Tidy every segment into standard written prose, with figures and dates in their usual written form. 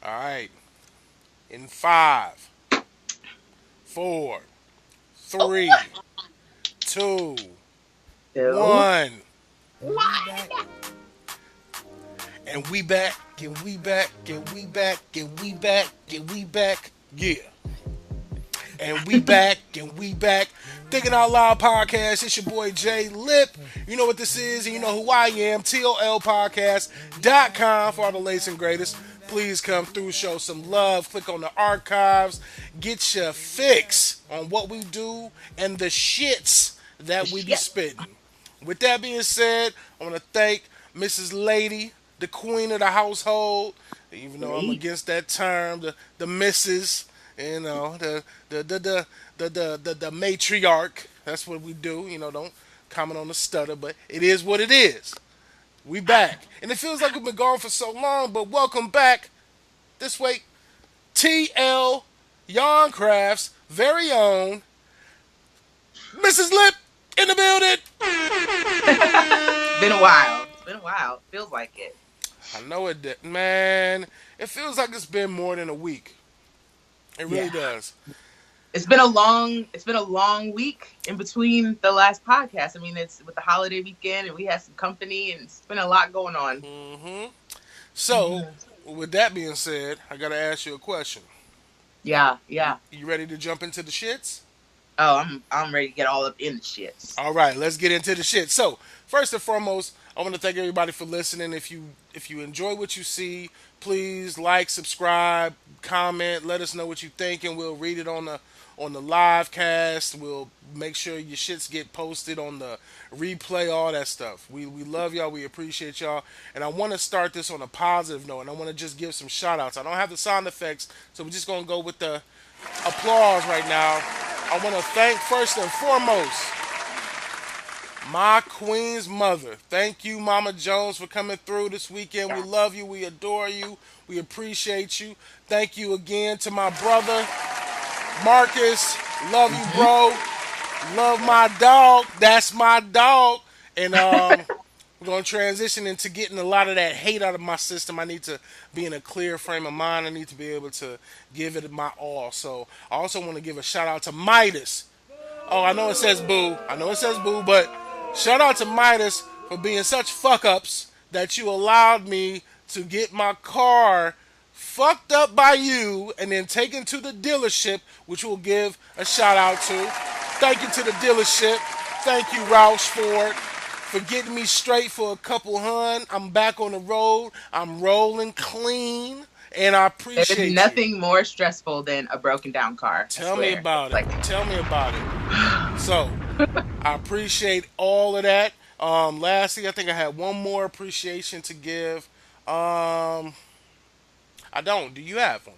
All right. In five, four, Oh, three, two, two, one. And we one. back. And we back. And we back. And we back. And we back. And we back. Yeah. And we back. And we back. Thinking Out Loud podcast. It's your boy Jay Lip. You know what this is, and you know who I am. TOLPcast.com for all the latest and greatest. Please come through, show some love. Click on the archives. Get your fix on what we do and the shits that we be Shit. spitting. With that being said, I want to thank Mrs. Lady, the queen of the household. Even though I'm Me. against that term, the missus, you know, the matriarch. That's what we do. You know, don't comment on the stutter, but it is what it is. We back, and it feels like we've been gone for so long. But welcome back. This week, TL Yarncraft's very own Mrs.LIP in the building. Been a while. It's been a while. Feels like it. I know it did, man. It feels like it's been more than a week. It really Yeah. does. It's been a long week in between the last podcast. I mean, it's with the holiday weekend and we had some company and it's been a lot going on. So, with that being said, I gotta ask you a question. Yeah, yeah. You ready to jump into the shits? Oh, I'm ready to get all up in the shits. All right, let's get into the shit. So, first and foremost, I want to thank everybody for listening. If you enjoy what you see, please like, subscribe, comment, let us know what you think, and we'll read it on the live cast. We'll make sure your shits get posted on the replay, all that stuff. We love y'all. We appreciate y'all. And I want to start this on a positive note, and I want to just give some shout outs. I don't have the sound effects, so we're just going to go with the applause right now. I want to thank first and foremost my queen's mother. Thank you, Mama Jones, for coming through this weekend. We love you. We adore you. We appreciate you. Thank you again to my brother, Marcus. Love you, bro. Love my dog. That's my dog. And we're going to transition into getting a lot of that hate out of my system. I need to be in a clear frame of mind. I need to be able to give it my all. So I also want to give a shout out to Midas. Oh, I know it says boo. I know it says boo, but shout out to Midas for being such fuck ups that you allowed me to get my car fucked up by you and then taken to the dealership, which we'll give a shout out to. Thank you to the dealership. Thank you, Roush Ford, for getting me straight for a couple hun. I'm back on the road. I'm rolling clean, and I appreciate There's you. nothing more stressful than a broken down car. Tell me about it. Tell me about it. So, I appreciate all of that. Lastly, I think I had one more appreciation to give. I don't. Do you have one?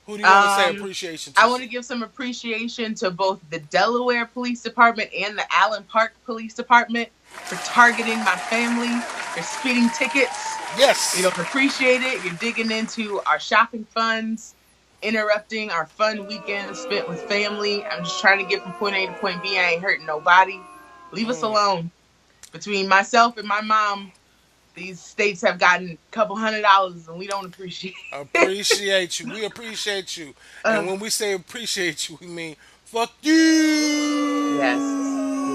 Who do you want to say appreciation to? I want to give some appreciation to both the Delaware Police Department and the Allen Park Police Department for targeting my family. They're speeding tickets. Yes. You don't appreciate it. You're digging into our shopping funds, interrupting our fun weekend spent with family. I'm just trying to get from point A to point B. I ain't hurting nobody. Leave us alone. Between myself and my mom, these states have gotten a couple $100 and we don't appreciate it. Appreciate you. We appreciate you. And when we say appreciate you, we mean fuck you. Yes.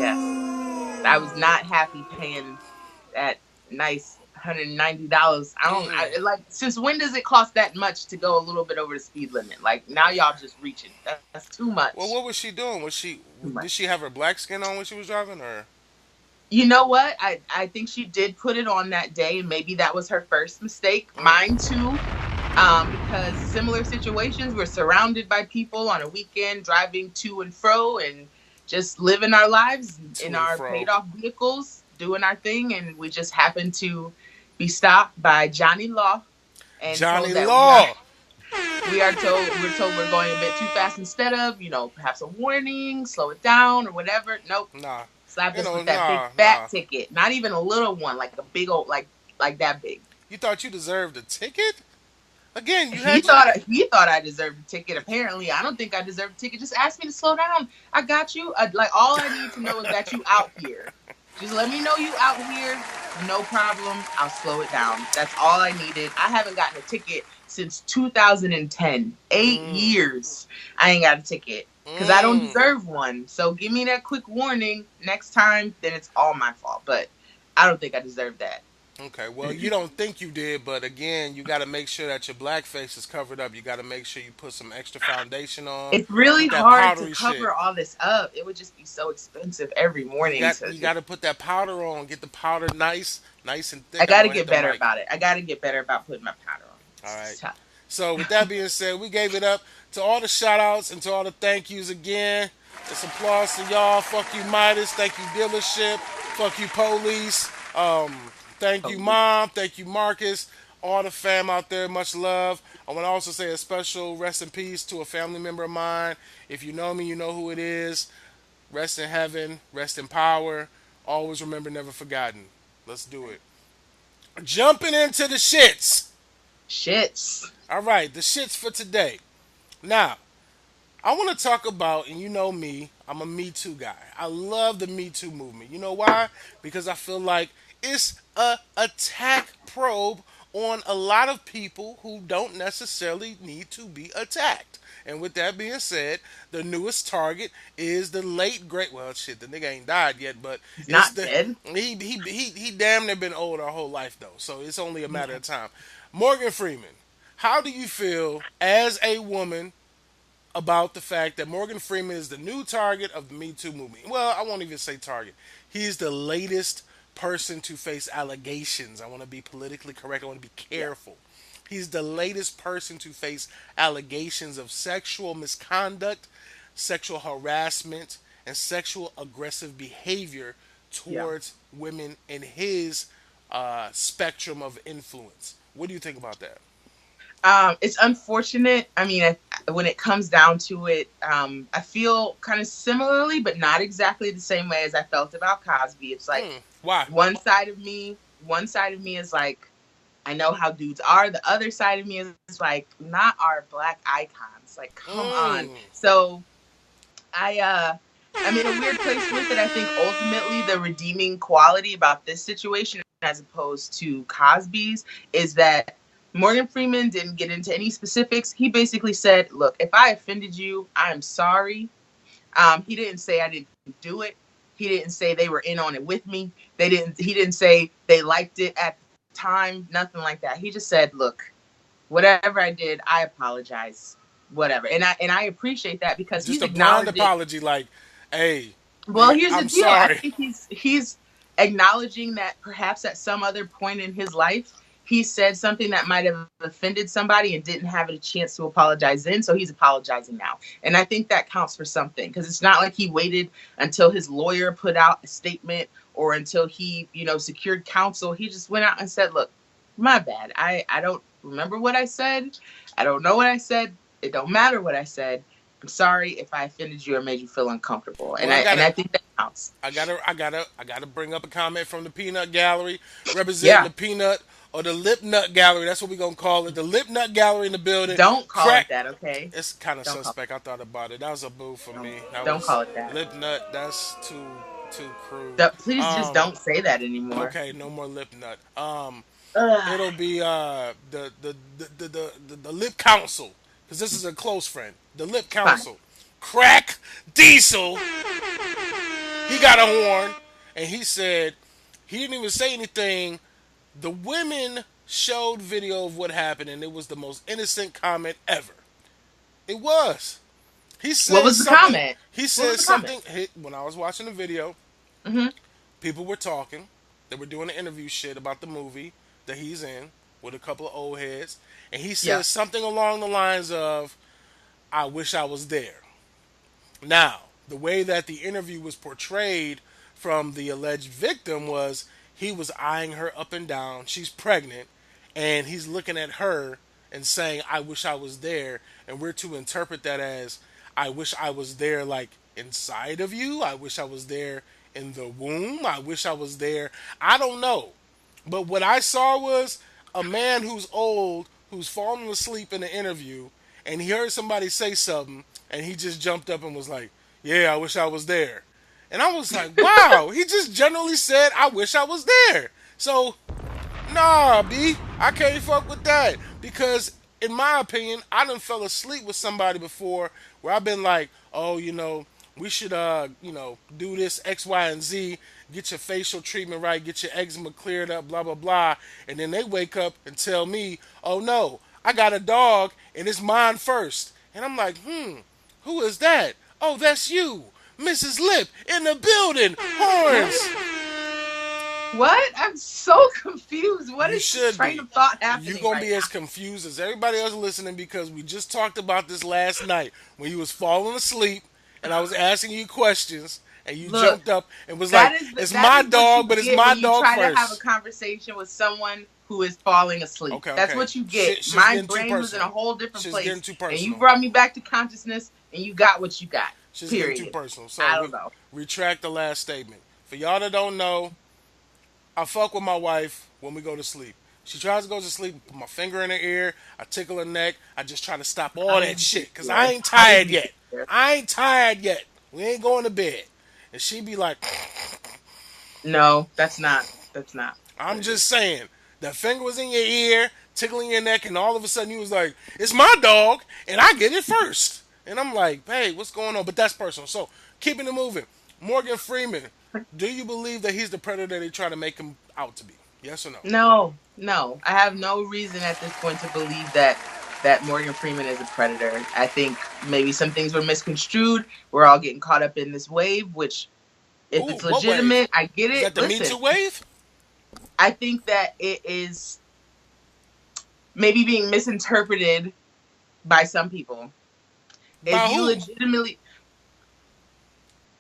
Yes. I was not happy paying that nice $190. Like, since when does it cost that much to go a little bit over the speed limit? Like, now y'all just reaching. That's too much. Well, what was she doing? Did she have her black skin on when she was driving, or? You know what? I think she did put it on that day, and maybe that was her first mistake. Mine too. Because similar situations, we're surrounded by people on a weekend driving to and fro and just living our lives in our paid off vehicles, doing our thing, and we just happened to be stopped by Johnny Law. And Johnny Law. We're told we're going a bit too fast instead of, perhaps a warning, slow it down or whatever. Nope. Nah. Slapped us with that big fat ticket. Not even a little one, like a big old, like that big. You thought you deserved a ticket? Again, he thought I deserved a ticket. Apparently, I don't think I deserved a ticket. Just ask me to slow down. I got you. Like, all I need to know is that you out here. Just let me know you out here. No problem. I'll slow it down. That's all I needed. I haven't gotten a ticket since 2010. 8 years. I ain't got a ticket because I don't Mm. deserve one. So give me that quick warning next time. Then it's all my fault. But I don't think I deserve that. Okay, well, you don't think you did, but again, you got to make sure that your black face is covered up. You got to make sure you put some extra foundation on It's really with that hard to powdery shit. cover all this up. It would just be so expensive every You morning got to you got just. to put that powder on. Get the powder nice and I thick. I'm got to gonna hit get the better mic. about it. I got to get better about putting my powder on. All right. It's tough. So with that being said, we gave it up to all the shout outs and to all the thank yous again. It's applause to y'all. Fuck you, Midas. Thank you, dealership. Fuck you, police. Thank you, Holy. mom. Thank you, Marcus. All the fam out there, much love. I want to also say a special rest in peace to a family member of mine. If you know me, you know who it is. Rest in heaven. Rest in power. Always remember, never forgotten. Let's do it. Jumping into the shits. Shits. All right, the shits for today. Now, I want to talk about, and you know me, I'm a Me Too guy. I love the Me Too movement. You know why? Because I feel like it's a attack probe on a lot of people who don't necessarily need to be attacked. And with that being said, the newest target is the late great. Well, shit, the nigga ain't died yet, but He's it's not the dead. he damn near been old our whole life though. So it's only a matter Yeah. of time. Morgan Freeman, how do you feel as a woman about the fact that Morgan Freeman is the new target of the Me Too movement? Well, I won't even say target. He's the latest person to face allegations. I want to be politically correct. I want to be Yeah. careful. He's the latest person to face allegations of sexual misconduct, sexual harassment, and sexual aggressive behavior Yeah. towards women in his spectrum of influence. What do you think about that? It's unfortunate. I mean, when it comes down to it, I feel kind of similarly, but not exactly the same way as I felt about Cosby. It's like Why? one side of me, one side of me is like, I know how dudes are. The other side of me is like, not our black icons. Like, come on. Mm. So I'm in a weird place with it. I think ultimately the redeeming quality about this situation as opposed to Cosby's is that Morgan Freeman didn't get into any specifics. He basically said, look, if I offended you, I'm sorry. He didn't say I didn't do it. He didn't say they were in on it with me. He didn't say they liked it at the time, nothing like that. He just said, look, whatever I did, I apologize. Whatever. And I appreciate that because Just he's a blind acknowledging. apology, like, "Hey, Well, nigga, here's the I'm deal. I sorry." think he's acknowledging that perhaps at some other point in his life he said something that might have offended somebody and didn't have a chance to apologize then, so he's apologizing now. And I think that counts for something because it's not like he waited until his lawyer put out a statement or until he, secured counsel. He just went out and said, "Look, my bad. I don't remember what I said. I don't know what I said. It don't matter what I said. I'm sorry if I offended you or made you feel uncomfortable." And Well, I and I think that counts. I gotta bring up a comment from the Peanut Gallery, representing Yeah. the Peanut or the Lip Nut Gallery. That's what we gonna call it. The Lip Nut Gallery in the building. Don't call it Crack. that, okay? It's kind of Don't call suspect. I thought about it. That was a boo for don't me. That don't was call it that. Lip Nut. That's too crude. Please just don't say that anymore. Okay, no more Lip Nut. Ugh. It'll be the Lip Council, because this is a close friend. The Lip Fine. Council. Crack Diesel. He got a horn, and he said he didn't even say anything. The women showed video of what happened, and it was the most innocent comment ever. It was. He What said was the something. comment? He What said was the comment? something. When I was watching the video, Mm-hmm. people were talking. They were doing the interview shit about the movie that he's in with a couple of old heads, and he Yeah. said something along the lines of, "I wish I was there." Now, the way that the interview was portrayed from the alleged victim was he was eyeing her up and down. She's pregnant, and he's looking at her and saying, "I wish I was there." And we're to interpret that as, "I wish I was there, like inside of you. I wish I was there in the womb. I wish I was there." I don't know. But what I saw was a man who's old, who's falling asleep in an interview, and he heard somebody say something, and he just jumped up and was like, "Yeah, I wish I was there." And I was like, wow, he just generally said, I wish I was there. So, nah, B, I can't fuck with that. Because, in my opinion, I done fell asleep with somebody before where I've been like, oh, we should, do this X, Y, and Z, get your facial treatment right, get your eczema cleared up, blah, blah, blah. And then they wake up and tell me, oh, no, I got a dog and it's mine first. And I'm like, who is that? Oh, that's you. Mrs.LIP in the building. Horns. What? I'm so confused. What You is should this train be. of thought happening? You're going to right be now? as confused as everybody else listening because we just talked about this last night when you was falling asleep and I was asking you questions and you Look, jumped up and was like, it's my dog, but it's my dog try first. to have a conversation with someone who is falling asleep. Okay, That's okay. what you get. Shit's My getting too brain was in a personal. whole different Shit's place. getting too And personal. you brought me back to consciousness and you got what you got. Shit's Period. getting too personal. So I don't know. retract the last statement. For y'all that don't know, I fuck with my wife when we go to sleep. She tries to go to sleep, put my finger in her ear, I tickle her neck, I just try to stop all that shit, because I ain't tired yet. I ain't tired yet. We ain't going to bed. And she be like, No, that's not. I'm just saying, that finger was in your ear, tickling your neck, and all of a sudden you was like, it's my dog, and I get it first. And I'm like, hey, what's going on? But that's personal. So, keeping it moving. Morgan Freeman, do you believe that he's the predator they try to make him out to be? Yes or no? No. I have no reason at this point to believe that Morgan Freeman is a predator. I think maybe some things were misconstrued. We're all getting caught up in this wave, which if it's legitimate, I get it. Is that the Me Too wave? I think that it is maybe being misinterpreted by some people. By who? Legitimately,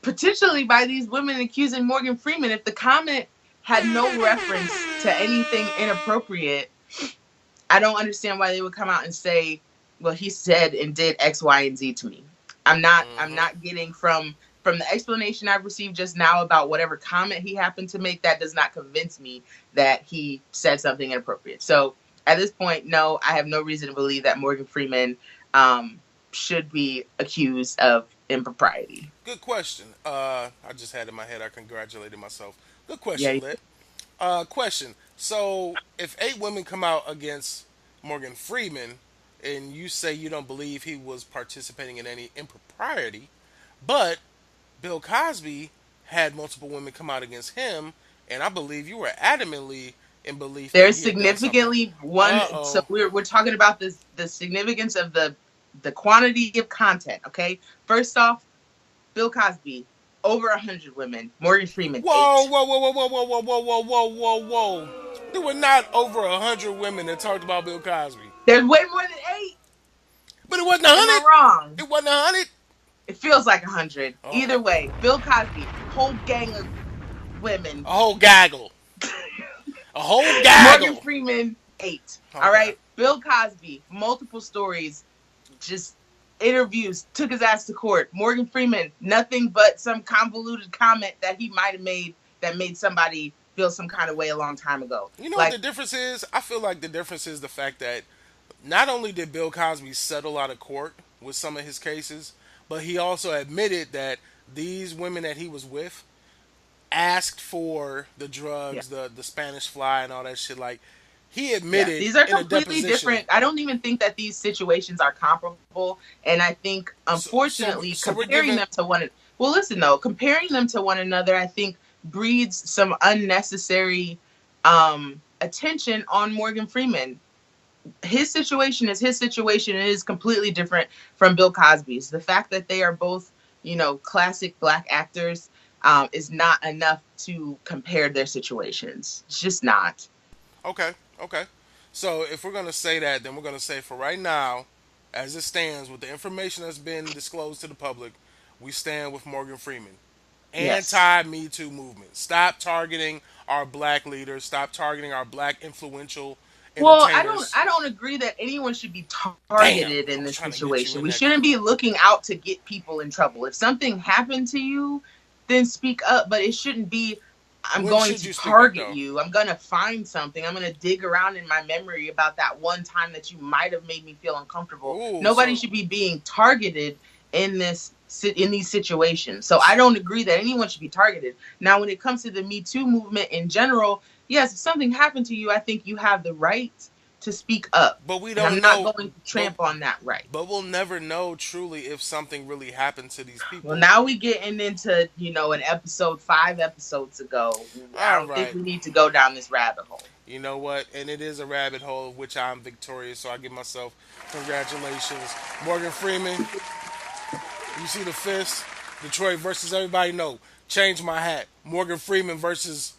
potentially by these women accusing Morgan Freeman, if the comment had no reference to anything inappropriate, I don't understand why they would come out and say, well, he said and did X, Y, and Z to me. I'm not getting from the explanation I've received just now about whatever comment he happened to make, that does not convince me that he said something inappropriate. So at this point, no, I have no reason to believe that Morgan Freeman should be accused of impropriety. Good question. I just had it in my head. I congratulated myself. Good question, Yeah. Lit. Question. So, if 8 women come out against Morgan Freeman, and you say you don't believe he was participating in any impropriety, but Bill Cosby had multiple women come out against him, and I believe you were adamantly in belief. There's significantly one. Uh-oh. So we're talking about the significance of the quantity of content. Okay, first off, Bill Cosby, over 100 women. Morgan Freeman, Whoa, 8. whoa. There were not over 100 women that talked about Bill Cosby. There's way more than 8. But it wasn't Am 100. I wrong? It wasn't 100. It feels like 100. Oh. Either way, Bill Cosby, whole gang of women. A whole gaggle. A whole gaggle. Morgan Freeman, 8. Okay. All right. Bill Cosby, multiple stories, just interviews, took his ass to court. Morgan Freeman, nothing but some convoluted comment that he might have made that made somebody feel some kind of way a long time ago. You know what the difference is? I feel like the difference is the fact that not only did Bill Cosby settle out of court with some of his cases, but he also admitted that these women that he was with asked for the drugs, the Spanish fly and all that shit. Like, he admitted these are in a completely deposition. different. I don't even think that these situations are comparable. And I think, unfortunately, comparing them to one... Well, listen, though. Comparing them to one another, I think, breeds some unnecessary attention on Morgan Freeman. His situation is his situation. It is completely different from Bill Cosby's. The fact that they are both, classic black actors is not enough to compare their situations. It's just not. Okay. So if we're going to say that, then we're going to say for right now, as it stands, with the information that's been disclosed to the public, we stand with Morgan Freeman. Yes. Anti-Me Too movement. Stop targeting our black leaders. Stop targeting our black influential entertainers. I don't agree that anyone should be targeted in this situation. We shouldn't be looking out to get people in trouble. If something happened to you, then speak up. But it shouldn't be, I'm going to target you. I'm going to find something. I'm going to dig around in my memory about that one time that you might have made me feel uncomfortable. Nobody should be being targeted in these situations. So I don't agree that anyone should be targeted. Now, when it comes to the Me Too movement in general, yes, if something happened to you, I think you have the right to speak up, But we and I'm don't not know. going to But tramp on that right. but we'll never know truly if something really happened to these Well, people. now we getting into an episode 5 episodes ago. I All don't think right. we need to go down this rabbit hole. You know what? And it is a rabbit hole of which I'm victorious. So I give myself congratulations, Morgan Freeman. You see the fist? Detroit versus everybody. No, change my hat. Morgan Freeman versus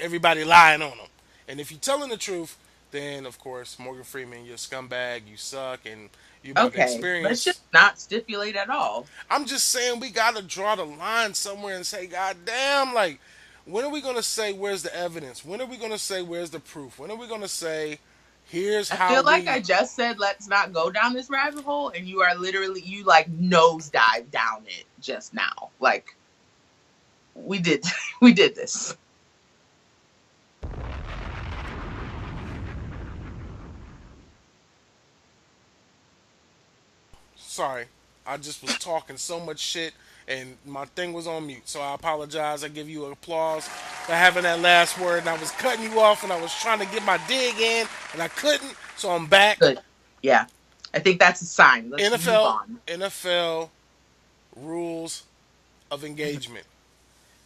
everybody lying on him. And if you're telling the truth, then of course Morgan Freeman, you're a scumbag, you suck, and you about to Okay, let's just experience. not stipulate at all. I'm just saying we gotta draw the line somewhere and say, God damn, like, when are we gonna say where's the evidence? When are we gonna say where's the proof? When are we gonna say here's I how feel like we I just said let's not go down this rabbit hole, and you are literally you like nosedive down it just now. Like we did, we did this. sorry. I just was talking so much shit and my thing was on mute. So I apologize. I give you applause for having that last word. And I was cutting you off and I was trying to get my dig in and I couldn't. So I'm back. Good. Yeah, I think that's a sign. Let's move NFL on. NFL rules of engagement.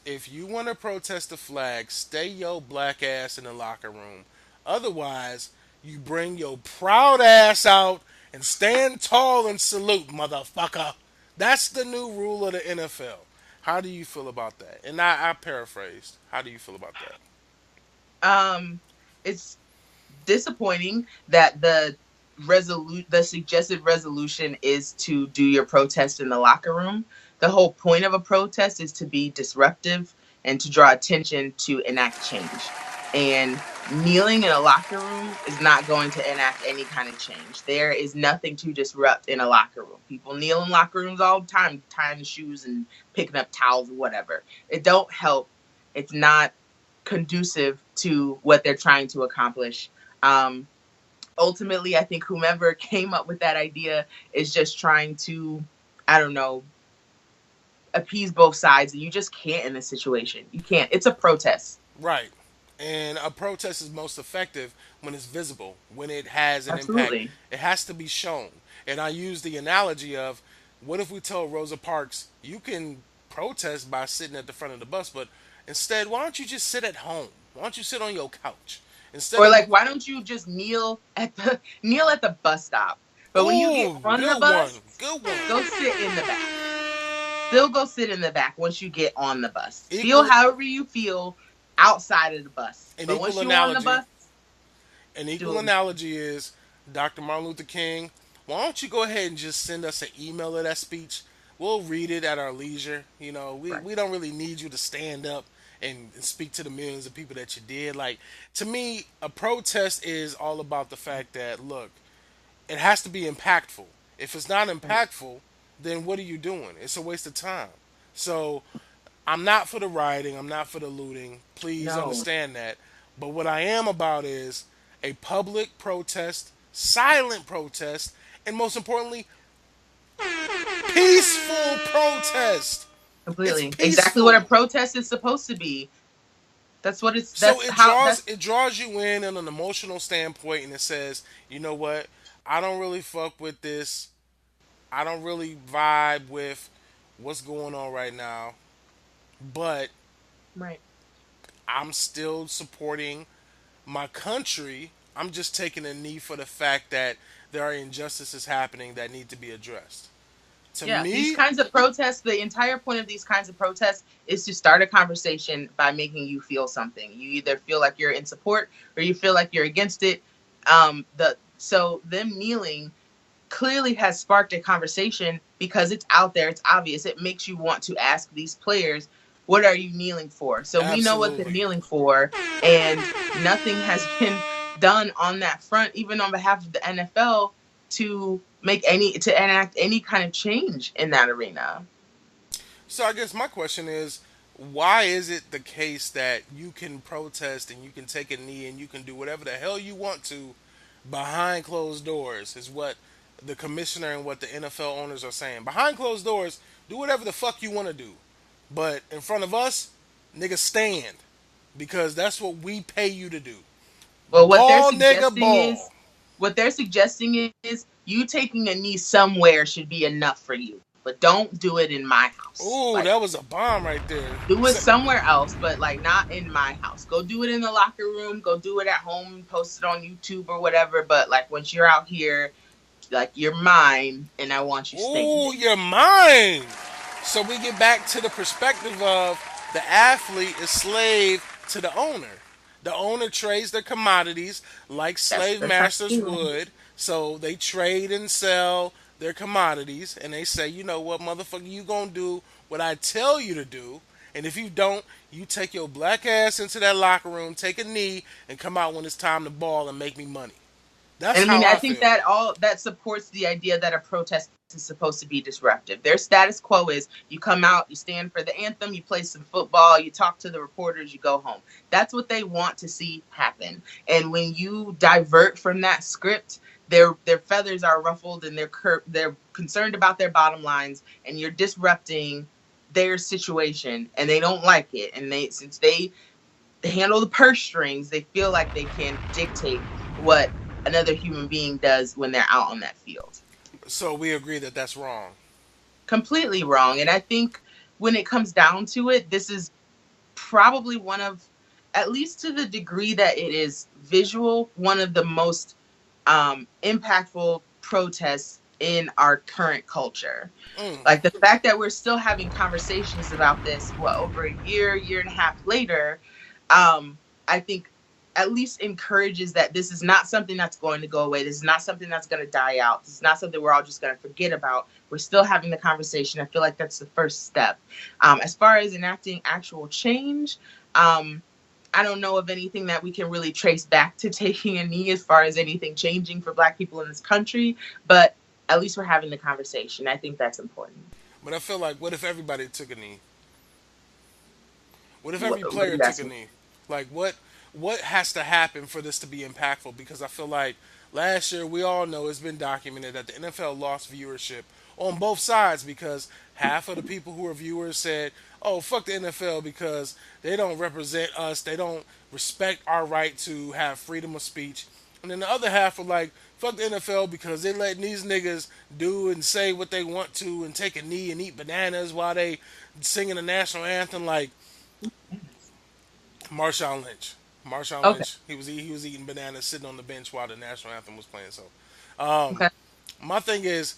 If you want to protest the flag, stay your black ass in the locker room. Otherwise, you bring your proud ass out and stand tall and salute, motherfucker. That's the new rule of the NFL. How do you feel about that? And I paraphrased. How do you feel about that? Um, it's disappointing that the suggested resolution is to do your protest in the locker room. The whole point of a protest is to be disruptive and to draw attention to enact change. And kneeling in a locker room is not going to enact any kind of change. There is nothing to disrupt in a locker room. People kneel in locker rooms all the time, tying shoes and picking up towels or whatever. It don't help. It's not conducive to what they're trying to accomplish. Um, Ultimately, I think whomever came up with that idea is just trying to, I don't know, appease both sides. And you just can't in this situation. You can't. It's a protest. Right. And a protest is most effective when it's visible, when it has an impact. Absolutely. It has to be shown. And I use the analogy of what if we tell Rosa Parks, you can protest by sitting at the front of the bus, but instead, why don't you just sit at home? Why don't you sit on your couch? Instead Or of, like, why don't you just kneel at the bus stop? But when you get ooh, on the good one, bus, good one. go sit in the back. Still go sit in the back once you get on the bus. Feel Equal, however you feel outside of the bus. an But once equal you're on the analogy, bus, an equal do analogy is Dr. Martin Luther King. Why don't you go ahead and just send us an email of that speech? We'll read it at our leisure. You know, right. we don't really need you to stand up and speak to the millions of people that you did. Like, to me, a protest is all about the fact that, look, it has to be impactful. If it's not impactful, then what are you doing? It's a waste of time. So I'm not for the rioting. I'm not for the looting. Please No. understand that. But what I am about is a public protest, silent protest, and most importantly, peaceful protest. It's Completely. Exactly what a peaceful. protest is supposed to be. That's what it's So that's how that's it draws you in on an emotional standpoint, and it says, you know what? I don't really fuck with this. I don't really vibe with what's going on right now, but right. I'm still supporting my country. I'm just taking a knee for the fact that there are injustices happening that need to be addressed. To Yeah, these me, kinds of protests, the entire point of these kinds of protests is to start a conversation by making you feel something. You either feel like you're in support or you feel like you're against it. So them kneeling clearly has sparked a conversation because it's out there, it's obvious. It makes you want to ask these players, what are you kneeling for? So we know what they're absolutely. kneeling for, and nothing has been done on that front, even on behalf of the NFL, to enact any kind of change in that arena. So I guess my question is, why is it the case that you can protest and you can take a knee and you can do whatever the hell you want to behind closed doors? Is what the commissioner and what the NFL owners are saying. Behind closed doors, do whatever the fuck you want to do. But in front of us, nigga, stand. Because that's what we pay you to do. Well, Ball, nigga, ball. what they're suggesting is you taking a knee somewhere should be enough for you, but don't do it in my house. Ooh, Like, that was a bomb right there. do it somewhere else, but like not in my house. Go do it in the locker room. Go do it at home. Post it on YouTube or whatever. But like once you're out here, like you're mine, and I want you Ooh, standing. you're mine. So we get back to the perspective of the athlete is slave to the owner. The owner trades their commodities like That's slave the masters thing. would. So they trade and sell their commodities, and they say, you know what, motherfucker, you gonna do what I tell you to do, and if you don't, you take your black ass into that locker room, take a knee, and come out when it's time to ball and make me money. That's And I how mean, I I think feel. that all that supports the idea that a protest is supposed to be disruptive. Their status quo is you come out, you stand for the anthem, you play some football, you talk to the reporters, you go home. That's what they want to see happen. And when you divert from that script, their feathers are ruffled and they're concerned about their bottom lines, and you're disrupting their situation, and they don't like it. And since they handle the purse strings, they feel like they can dictate what another human being does when they're out on that field. So we agree that that's wrong. Completely wrong. And I think when it comes down to it, this is probably one of, at least to the degree that it is visual, one of the most impactful protests in our current culture. Mm. Like the fact that we're still having conversations about this, over a year and a half later, I think at least encourages that this is not something that's going to go away. This is not something that's going to die out. This is not something we're all just going to forget about. We're still having the conversation. I feel like that's the first step. As far as enacting actual change, I don't know of anything that we can really trace back to taking a knee as far as anything changing for Black people in this country. But at least we're having the conversation. I think that's important. But I feel like, what if everybody took a knee? What if every What are player you took a asking? knee? Like what has to happen for this to be impactful? Because I feel like last year we all know it's been documented that the NFL lost viewership on both sides because half of the people who were viewers said, "Oh, fuck the NFL because they don't represent us. They don't respect our right to have freedom of speech." And then the other half were like, "Fuck the NFL because they letting these niggas do and say what they want to and take a knee and eat bananas while they singing the national anthem." Like Marshawn Lynch. Marshawn Okay. Lynch. He was eating bananas sitting on the bench while the national anthem was playing. So, um, Okay. my thing is,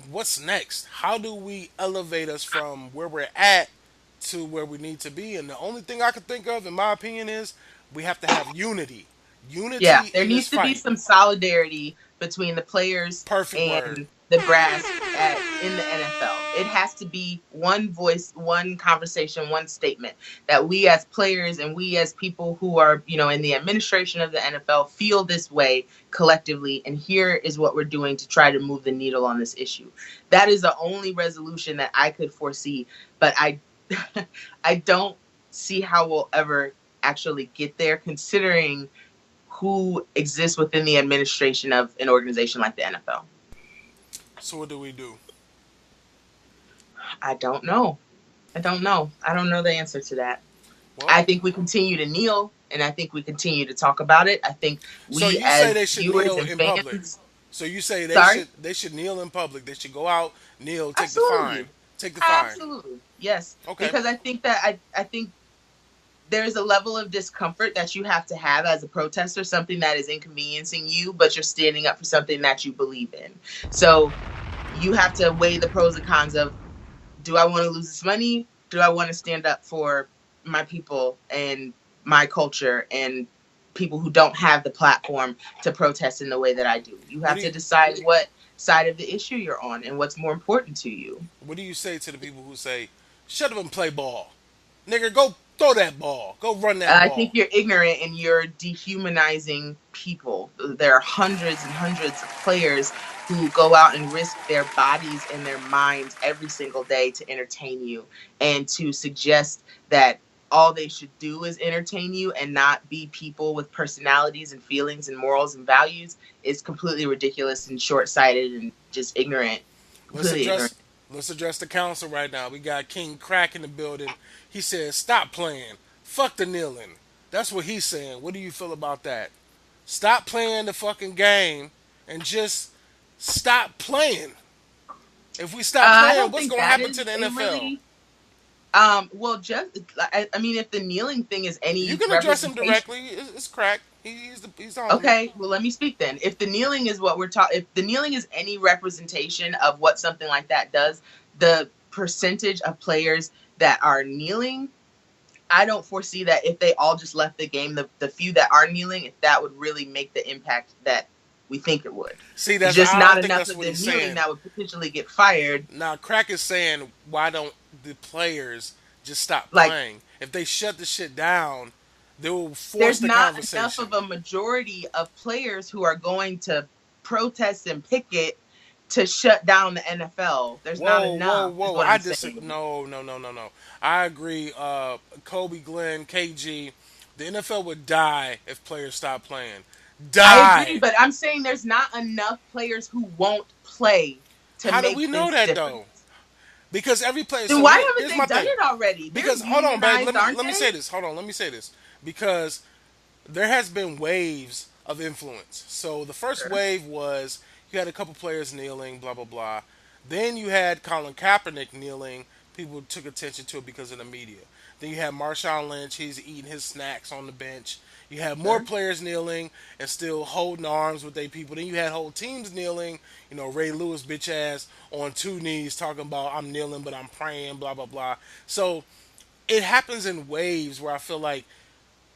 what's next? How do we elevate us from where we're at to where we need to be? And the only thing I can think of, in my opinion, is we have to have unity. Yeah, Unity there in this needs to be fight. some solidarity between the players Perfect word. and the brass in the NFL. It has to be one voice, one conversation, one statement that we as players and we as people who are, in the administration of the NFL feel this way collectively. And here is what we're doing to try to move the needle on this issue. That is the only resolution that I could foresee, but I don't see how we'll ever actually get there considering who exists within the administration of an organization like the NFL. So what do we do? I don't know. I don't know. I don't know the answer to that. I Well, think we continue to kneel, and I think we continue to talk about it. I think so we you say as they should viewers kneel and in public. fans. So you say Sorry. they should kneel in public. They should go out, kneel, take the fine, Absolutely. take the fine. Absolutely. Yes. Okay. Because I think that I think there's a level of discomfort that you have to have as a protester, something that is inconveniencing you, but you're standing up for something that you believe in. So you have to weigh the pros and cons of, do I want to lose this money? Do I want to stand up for my people and my culture and people who don't have the platform to protest in the way that I do? You What have do to you decide what side of the issue you're on and what's more important to you. what do you say to the people who say, "Shut up and play ball, nigga, go throw that ball, go run that I think ball"? you're ignorant and you're dehumanizing people. There are hundreds and hundreds of players who go out and risk their bodies and their minds every single day to entertain you, and to suggest that all they should do is entertain you and not be people with personalities and feelings and morals and values is completely ridiculous and short-sighted and just ignorant, Let's completely ignorant. address let's address the council right now. We got King Crack in the building. He says, "Stop playing. Fuck the kneeling." That's what he's saying. What do you feel about that? Stop playing the fucking game and just stop playing. If we stop I playing, don't what's think going to that happen to is the a NFL? really well, just I mean, if the kneeling thing is You any can address him representation. directly. It's Crack. He's on me. Okay, well, let me speak then. If the kneeling is what we're talking, if the kneeling is any representation of what something like that does, the percentage of players that are kneeling, I don't foresee that if they all just left the game, the few that are kneeling, if that would really make the impact that we think it would. See, It's that's just I not don't think enough that's of what the he's kneeling saying. that would potentially get fired. Now, Crack is saying, why don't the players just stop Like, playing? If they shut the shit down, they will force there's the not enough conversation. of a majority of players who are going to protest and picket to shut down the NFL. There's not Whoa, whoa, enough, is whoa! what I I'm disagree. saying. No, no, no, no, no. I agree. Kobe, Glenn, KG, the NFL would die if players stopped playing. I agree, Die. but I'm saying there's not enough players who won't play to How do we make know this that though? difference. Because every player. Then So why here, haven't here's they my done thing. it already? They're Because hold on, babe. unionized, Let aren't me they? say this. Hold on. Let me say this. Because there has been waves of influence. So the first Sure. wave was you had a couple players kneeling, blah blah blah. Then you had Colin Kaepernick kneeling. People took attention to it because of the media. Then you had Marshawn Lynch. He's eating his snacks on the bench. You had more Sure. players kneeling and still holding arms with their people. Then you had whole teams kneeling. You know, Ray Lewis bitch ass on two knees talking about I'm kneeling but I'm praying, blah blah blah. So it happens in waves where I feel like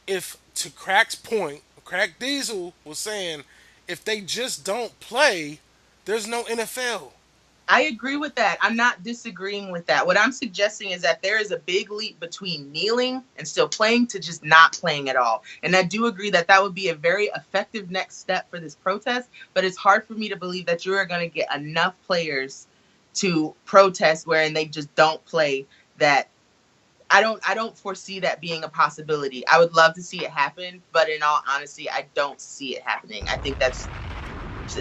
if to Crack's point, Crack Diesel was saying if they just don't play, there's no NFL. I agree with that. I'm not disagreeing with that. What I'm suggesting is that there is a big leap between kneeling and still playing to just not playing at all. And I do agree that that would be a very effective next step for this protest, but it's hard for me to believe that you are going to get enough players to protest wherein they just don't play. That I don't foresee that being a possibility. I would love to see it happen, but in all honesty, I don't see it happening. I think that's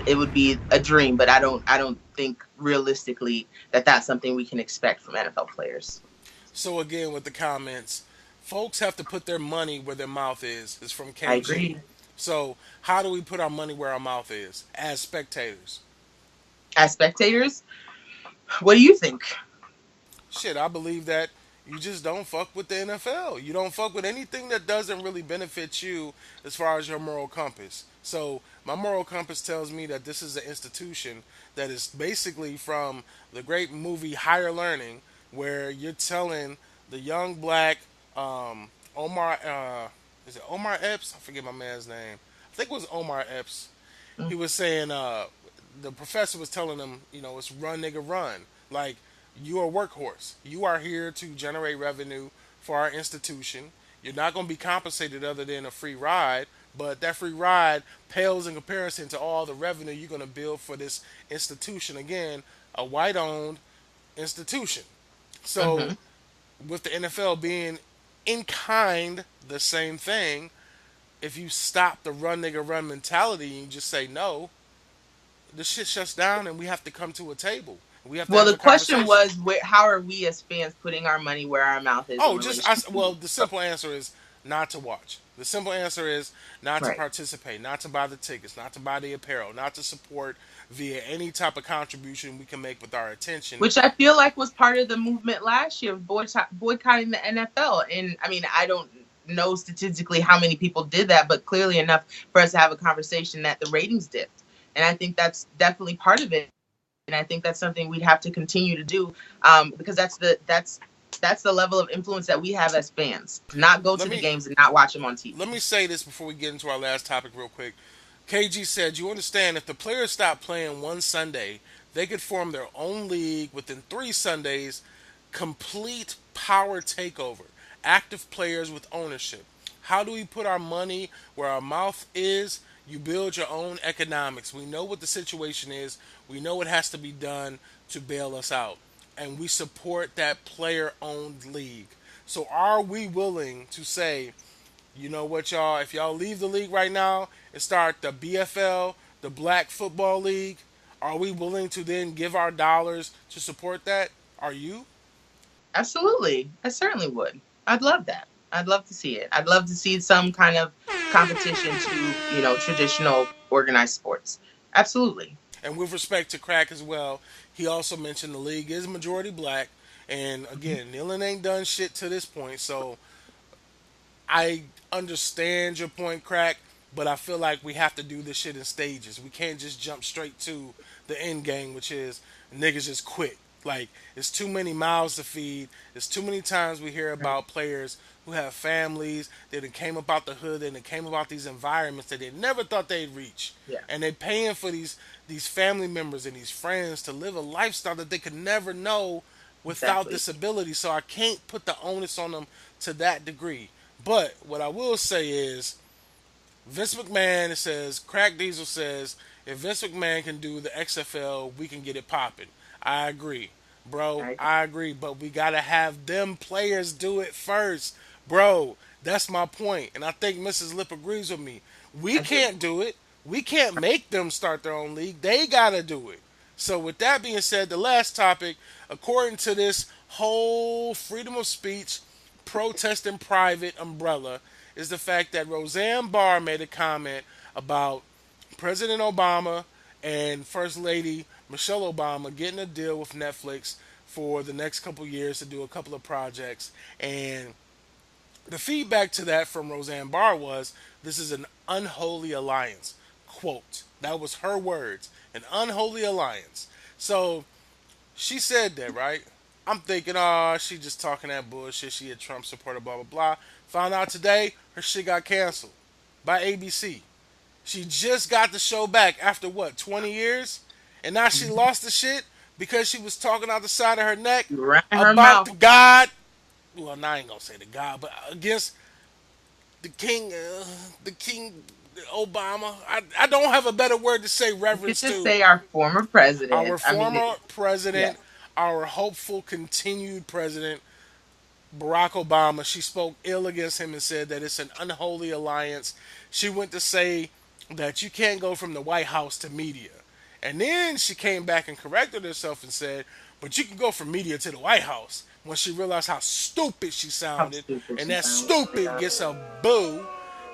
it would be a dream, but I don't think realistically that that's something we can expect from NFL players. So again, with the comments, folks have to put their money where their mouth is. It's from I KG. agree. So how do we put our money where our mouth is as spectators? As spectators, what do you think? Shit, I believe that you just don't fuck with the NFL. You don't fuck with anything that doesn't really benefit you as far as your moral compass. So my moral compass tells me that this is an institution that is basically from the great movie Higher Learning, where you're telling the young black Omar, is it Omar Epps? I forget my man's name. I think it was Omar Epps. He was saying the professor was telling him, you know, it's run nigga run. Like you are a workhorse. You are here to generate revenue for our institution. You're not going to be compensated other than a free ride, but that free ride pales in comparison to all the revenue you're going to build for this institution. Again, a white owned institution. So, Mm-hmm. with the NFL being in kind the same thing, if you stop the run nigga run mentality and you just say no, the shit shuts down and we have to come to a table. We have to Well, have the a question conversation. was, how are we as fans putting our money where our mouth is in Oh, just I, relation well, to? the simple answer is not to watch. The simple answer is not to Right. participate, not to buy the tickets, not to buy the apparel, not to support via any type of contribution we can make with our attention. Which I feel like was part of the movement last year, boycotting the NFL. And I mean, I don't know statistically how many people did that, but clearly enough for us to have a conversation that the ratings dipped. And I think that's definitely part of it. And I think that's something we'd have to continue to do, because that's the level of influence that we have as fans. Not go Let to the me games and not watch them on let TV. me say this before we get into our last topic real quick. KG said, "You understand if the players stop playing one Sunday, they could form their own league within 3 Sundays. Complete power takeover. Active players with ownership. How do we put our money where our mouth is? You build your own economics. We know what the situation is. We know what has to be done to bail us out, and we support that player-owned league. So are we willing to say, you know what, y'all? If y'all leave the league right now and start the BFL, the Black Football League, are we willing to then give our dollars to support that? Are you? Absolutely. I certainly would. I'd love that. I'd love to see it. I'd love to see some kind of competition to, traditional organized sports. Absolutely. And with respect to crack as well, he also mentioned the league is majority black. And Mhm. again, Nillen ain't done shit to this point. So I understand your point, crack, but I feel like we have to do this shit in stages. We can't just jump straight to the end game, which is niggas just quit. Like, it's too many mouths to feed. It's too many times we hear Right. about players who have families that came about the hood and it came about these environments that they never thought they'd reach. Yeah. And they paying for these family members and these friends to live a lifestyle that they could never know without Exactly. this ability. So I can't put the onus on them to that degree. But what I will say is Vince McMahon, it says, Crack Diesel says, if Vince McMahon can do the XFL, we can get it popping. I agree. Bro, I I agree. But we got to have them players do it first. Bro, that's my point. And I think Mrs. Lip agrees with me. We I do. can't do it. We can't make them start their own league. They got to do it. So, with that being said, the last topic, according to this whole freedom of speech, protest in private umbrella, is the fact that Roseanne Barr made a comment about President Obama and First Lady Michelle Obama getting a deal with Netflix for the next couple years to do a couple of projects. And the feedback to that from Roseanne Barr was this is an unholy alliance. Quote. That was her words. An unholy alliance. So she said that, right? I'm thinking, oh, she just talking that bullshit. She a Trump supporter, blah, blah, blah. Found out today her shit got canceled by ABC. She just got the show back after what, 20 years? And now she Mhm. lost the shit because she was talking out the side of her neck You ran her about mouth. the God. Well, now I ain't gonna say the God, but against the King Obama. I don't have a better word to say You could reverence just to say our former our president. I mean, former yeah. president, our hopeful continued president, Barack Obama. She spoke ill against him and said that it's an unholy alliance. She went to say that you can't go from the White House to media. And then she came back and corrected herself and said, but you can go from media to the White House when she realized how stupid she How sounded. stupid And she that sounds. stupid Yeah. gets a boo.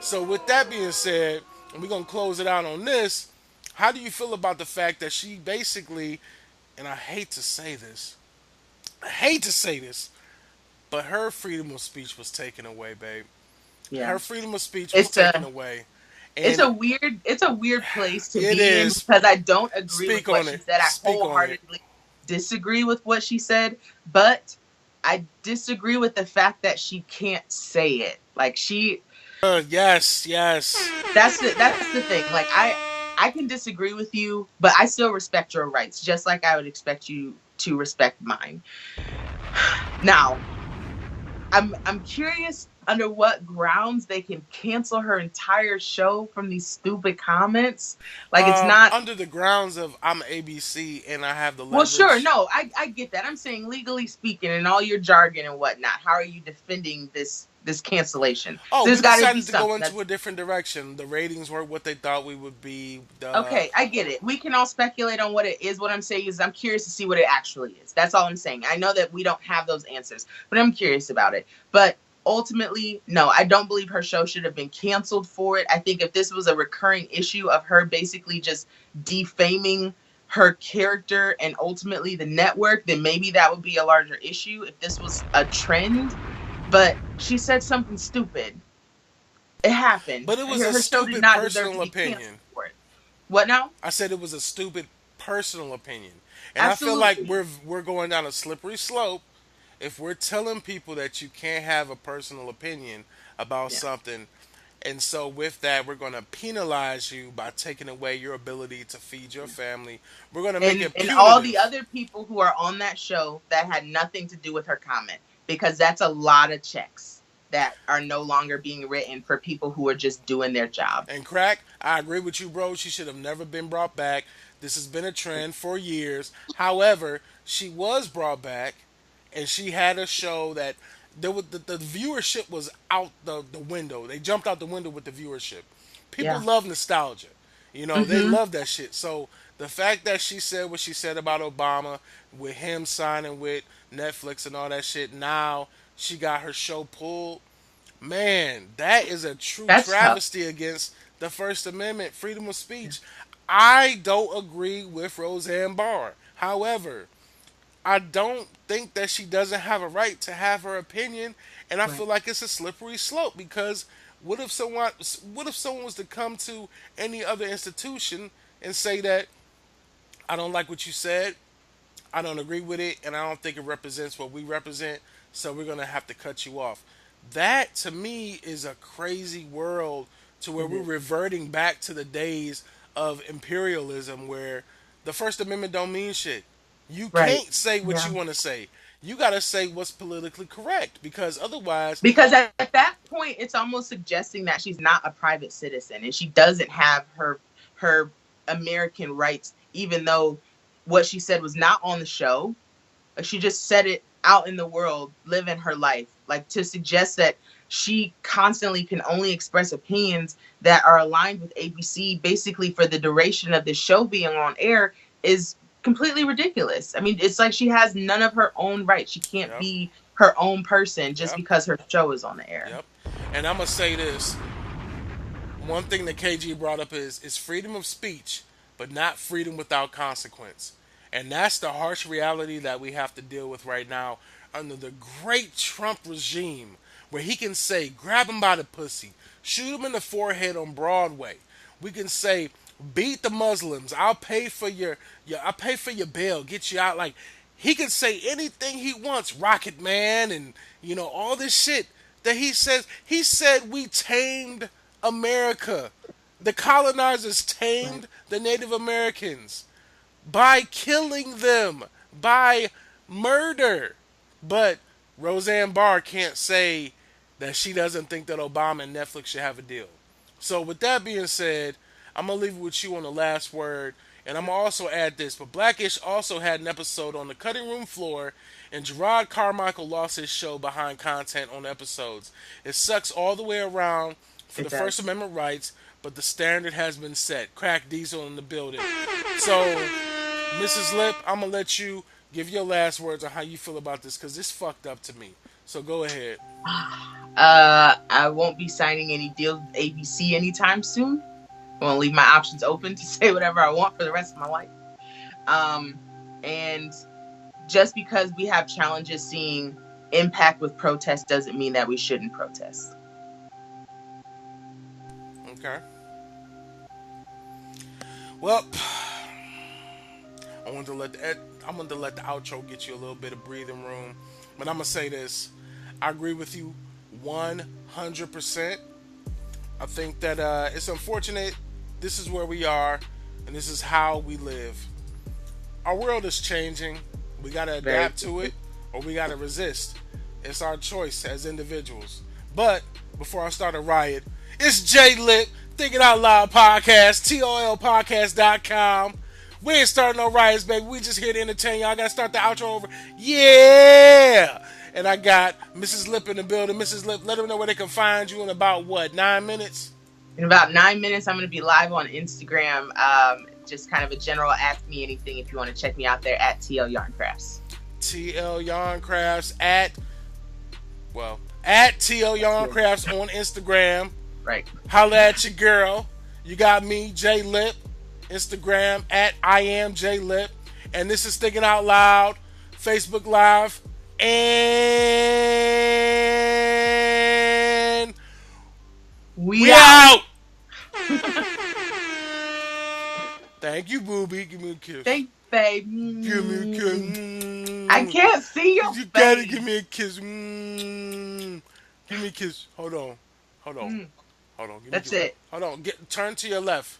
So, with that being said, and we're going to close it out on this, how do you feel about the fact that she basically, and I hate to say this, but her freedom of speech was taken away, babe. Yeah. Her freedom of speech was It's taken a away. it's And a weird it's a weird place to it be in is. because I don't agree with Speak what on she it. said. I Speak on it. wholeheartedly disagree with what she said, but I disagree with the fact that she can't say it. Like she Yes, yes. that's the thing. Like I can disagree with you, but I still respect your rights just like I would expect you to respect mine. Now, I'm curious under what grounds they can cancel her entire show from these stupid comments. Like it's not. Under the grounds of I'm ABC and I have the Well, sure, leverage. no, I get that. I'm saying legally speaking and all your jargon and whatnot. How are you defending this cancellation? Oh, There's we got to be decided to go something into that's a different direction. The ratings weren't what they thought we would be. The okay. I get it. We can all speculate on what it is. What I'm saying is, I'm curious to see what it actually is. That's all I'm saying. I know that we don't have those answers, but I'm curious about it. But ultimately, no, I don't believe her show should have been canceled for it. I think if this was a recurring issue of her basically just defaming her character and ultimately the network, then maybe that would be a larger issue if this was a trend. But she said something stupid. It happened. but it was a Her show did stupid not deserve to personal be canceled opinion. for it. What now? I said it was a stupid personal opinion. And I feel like Absolutely. we're going down a slippery slope if we're telling people that you can't have a personal opinion about Yeah. something. And so with that, we're going to penalize you by taking away your ability to feed your family. We're going to make it And all the punitive. other people who are on that show that had nothing to do with her comment because that's a lot of checks that are no longer being written for people who are just doing their job. And crack, I agree with you, bro. She should have never been brought back. This has been a trend for years. However, she was brought back, and she had a show that The viewership was out the window. They jumped out the window with the viewership. People Yeah. love nostalgia. You know, they Hmm. love that shit. So the fact that she said what she said about Obama, with him signing with Netflix and all that shit, now she got her show pulled. Man, that is a true That's tough. travesty against the First Amendment, freedom of speech. I don't agree with Roseanne Barr. However, I don't think that she doesn't have a right to have her opinion, and I Right. feel like it's a slippery slope because what if someone was to come to any other institution and say that I don't like what you said, I don't agree with it, and I don't think it represents what we represent, so we're gonna have to cut you off. That to me is a crazy world to where It we're is. reverting back to the days of imperialism where the First Amendment don't mean shit. You Right. can't say what Yeah. you want to say. You gotta say what's politically correct because otherwise, Because at that point, it's almost suggesting that she's not a private citizen and she doesn't have her American rights, even though what she said was not on the show. She just said it out in the world, living her life. Like to suggest that she constantly can only express opinions that are aligned with ABC, basically for the duration of the show being on air, is completely ridiculous. I mean, it's like she has none of her own rights. She can't yep, be her own person just yep, because her show is on the air. yep. And I'm gonna say this: one thing that KG brought up is freedom of speech, but not freedom without consequence. And that's the harsh reality that we have to deal with right now under the great Trump regime, where he can say, grab him by the pussy, shoot him in the forehead on Broadway. We can say, beat the Muslims. I'll pay for your bail, get you out. Like he can say anything he wants, Rocket Man, and all this shit that he says. He said we tamed America. The colonizers Right. tamed the Native Americans by killing them, by murder. But Roseanne Barr can't say that she doesn't think that Obama and Netflix should have a deal. So, with that being said, I'm going to leave it with you on the last word. And I'm going to also add this. But Blackish also had an episode on the cutting room floor, and Gerard Carmichael lost his show behind content on episodes. It sucks all the way around for It the First does. Amendment rights, but the standard has been set. Crack Diesel in the building. So, Mrs. Lip, I'm gonna let you give your last words on how you feel about this because this fucked up to me. So go ahead. I won't be signing any deals with ABC anytime soon. I want to leave my options open to say whatever I want for the rest of my life. Um, and just because we have challenges seeing impact with protest doesn't mean that we shouldn't protest. Okay. Well, I wanted to let I'm going to let the outro get you a little bit of breathing room, but I'm gonna say this: I agree with you 100%. I think that it's unfortunate. This is where we are, and this is how we live. Our world is changing. We gotta Very adapt to it, or we gotta resist. It's our choice as individuals. But before I start a riot, it's J Lip, Thinking Out Loud Podcast, TOLPcast.com. We ain't starting no riots, baby. We just here to entertain y'all. I gotta start the outro over. Yeah! And I got Mrs. Lip in the building. Mrs. Lip, let them know where they can find you in about what, 9 minutes? In about 9 minutes, I'm going to be live on Instagram. Just kind of a general ask me anything if you want to check me out there at TL Yarn Crafts. TL Yarn Crafts at TL Yarn Crafts on Instagram. Right. Holla at your girl. You got me, J Lip, Instagram at I am J Lip. And this is Thinking Out Loud, Facebook Live. And We we out. out. Thank you, booby. Give me a kiss. Thanks, babe. Give me a kiss. I can't see your You face. gotta give me a kiss. Give me a kiss. Hold on. Hold on. Mm, Hold on. Give me that's a kiss. it. Hold on. Turn to your left.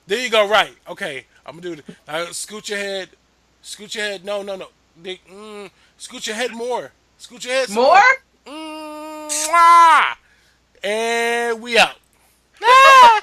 There you go. Right. Okay. I'm gonna do it. Now scoot your head. Scoot your head. No. Scoot your head more. Scoot your head some More? more. Mwah! And we out. Ah!